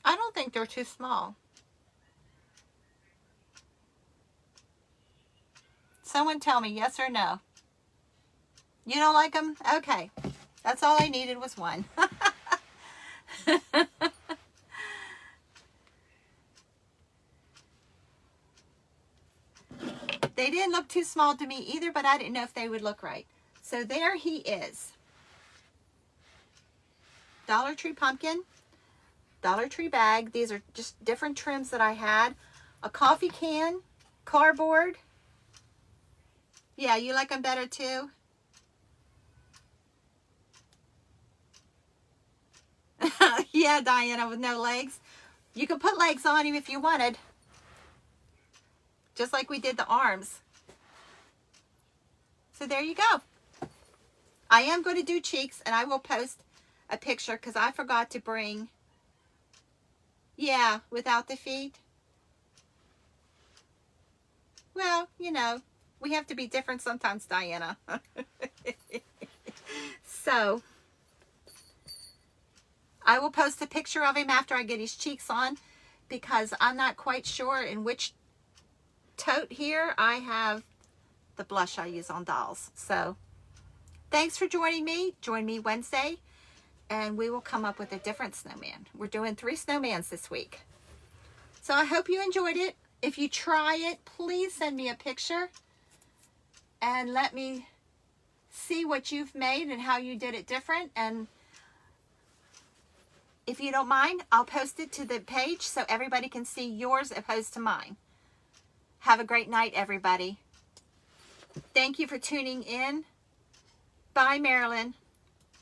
I don't think they're too small. Someone tell me yes or no. You don't like them? Okay. That's all I needed was one. They didn't look too small to me either, but I didn't know if they would look right. So there he is. Dollar Tree pumpkin, Dollar Tree bag. These are just different trims that I had. A coffee can, cardboard. Yeah, you like them better too? Yeah, Diana, with no legs. You could put legs on him if you wanted. Just like we did the arms. So there you go. I am going to do cheeks, and I will post a picture because I forgot to bring, yeah, without the feet. Well, you know, we have to be different sometimes, Diana. So, I will post a picture of him after I get his cheeks on because I'm not quite sure in which tote here I have the blush I use on dolls. So, thanks for joining me. Join me Wednesday, and we will come up with a different snowman. We're doing 3 snowmans this week. So, I hope you enjoyed it. If you try it, please send me a picture and let me see what you've made and how you did it different. And if you don't mind, I'll post it to the page so everybody can see yours opposed to mine. Have a great night, everybody. Thank you for tuning in. Bye, Marilyn.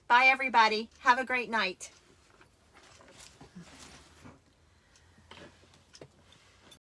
Bye, everybody. Have a great night.